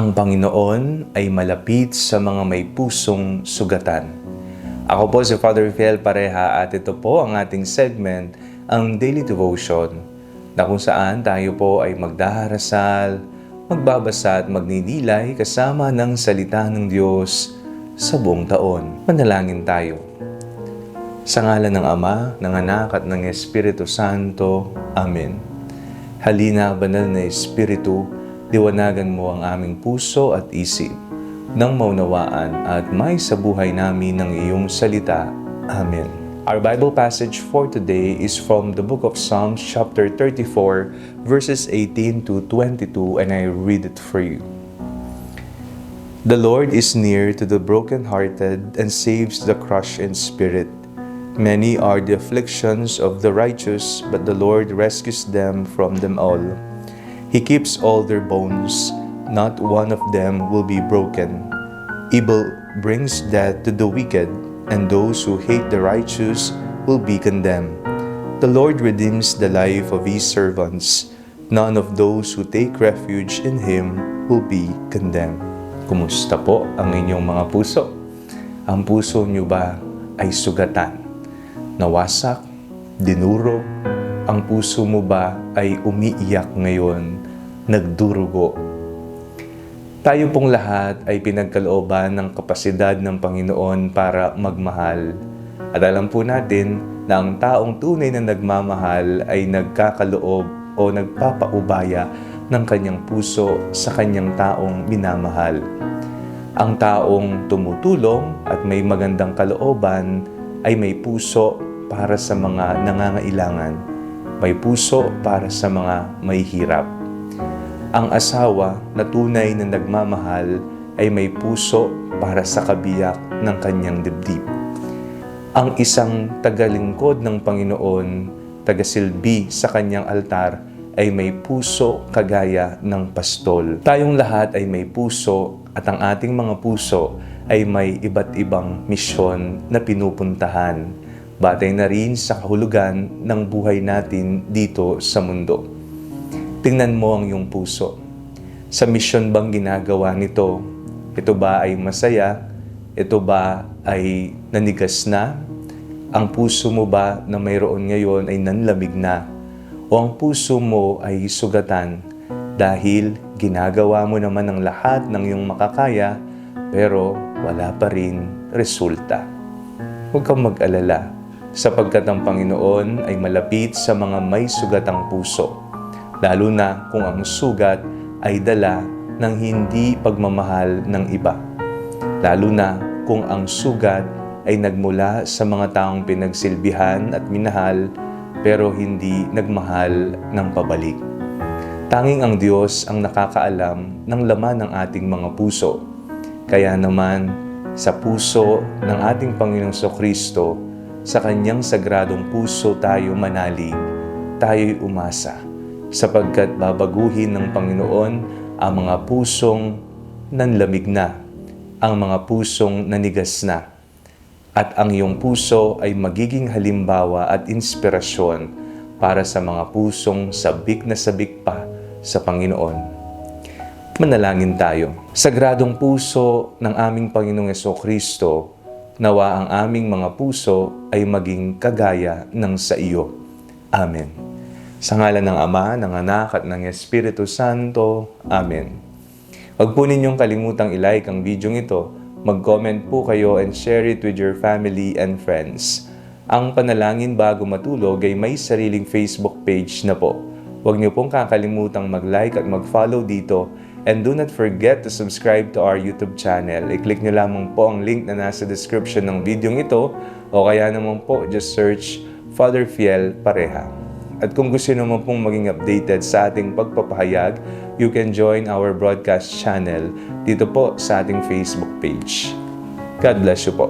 Ang Panginoon ay malapit sa mga may pusong sugatan. Ako po si Father Fiel Pareha at ito po ang ating segment, ang Daily Devotion, na kung saan tayo po ay magdarasal, magbabasa at magninilay kasama ng salita ng Diyos sa buong taon. Manalangin tayo. Sa ngalan ng Ama, ng Anak at ng Espiritu Santo. Amen. Halina, banal na Espiritu, liwanagan mo ang aming puso at isip nang maunawaan at may sa buhay namin ng iyong salita. Amen. Our Bible passage for today is from the book of Psalms chapter 34 verses 18 to 22, and I read it for you. The Lord is near to the brokenhearted and saves the crushed in spirit. Many are the afflictions of the righteous, but the Lord rescues them from them all. He keeps all their bones, not one of them will be broken. Evil brings death to the wicked, and those who hate the righteous will be condemned. The Lord redeems the life of His servants. None of those who take refuge in Him will be condemned. Kumusta po ang inyong mga puso? Ang puso niyo ba ay sugatan? Nawasak? Dinurog? Ang puso mo ba ay umiiyak ngayon, nagdurugo? Tayo pong lahat ay pinagkalooban ng kapasidad ng Panginoon para magmahal. At alam po natin na ang taong tunay na nagmamahal ay nagkakaloob o nagpapaubaya ng kanyang puso sa kanyang taong minamahal. Ang taong tumutulong at may magandang kalooban ay may puso para sa mga nangangailangan. May puso para sa mga may hirap. Ang asawa na tunay na nagmamahal ay may puso para sa kabiyak ng kanyang dibdib. Ang isang tagalingkod ng Panginoon, tagasilbi sa kanyang altar, ay may puso kagaya ng pastol. Tayong lahat ay may puso at ang ating mga puso ay may iba't ibang misyon na pinupuntahan. Batay na rin sa kahulugan ng buhay natin dito sa mundo. Tingnan mo ang iyong puso. Sa misyon bang ginagawa nito? Ito ba ay masaya? Ito ba ay nanigas na? Ang puso mo ba na mayroon ngayon ay nanlamig na? O ang puso mo ay sugatan dahil ginagawa mo naman ang lahat ng iyong makakaya pero wala pa rin resulta? Huwag kang mag-alala, sapagkat ang Panginoon ay malapit sa mga may sugatang puso, lalo na kung ang sugat ay dala ng hindi pagmamahal ng iba, lalo na kung ang sugat ay nagmula sa mga taong pinagsilbihan at minahal pero hindi nagmahal ng pabalik. Tanging ang Diyos ang nakakaalam ng laman ng ating mga puso. Kaya naman, sa puso ng ating Panginoong Kristo, sa Kanyang sagradong puso tayo manalig, tayo'y umasa, sapagkat babaguhin ng Panginoon ang mga pusong nanlamig na, ang mga pusong nanigas na, at ang iyong puso ay magiging halimbawa at inspirasyon para sa mga pusong sabik na sabik pa sa Panginoon. Manalangin tayo. Sagradong puso ng aming Panginoong Kristo, nawa ang aming mga puso ay maging kagaya ng sa iyo. Amen. Sa ngalan ng Ama, ng Anak at ng Espiritu Santo. Amen. Huwag po ninyong kalimutang i-like ang video ito, mag-comment po kayo and share it with your family and friends. Ang Panalangin Bago Matulog ay may sariling Facebook page na po. Huwag niyo pong kakalimutang mag-like at mag-follow dito. And do not forget to subscribe to our YouTube channel. I-click nyo lamang po ang link na nasa description ng video ito o kaya naman po just search Father Fiel Pareha. At kung gusto naman pong maging updated sa ating pagpapahayag, you can join our broadcast channel dito po sa ating Facebook page. God bless you po.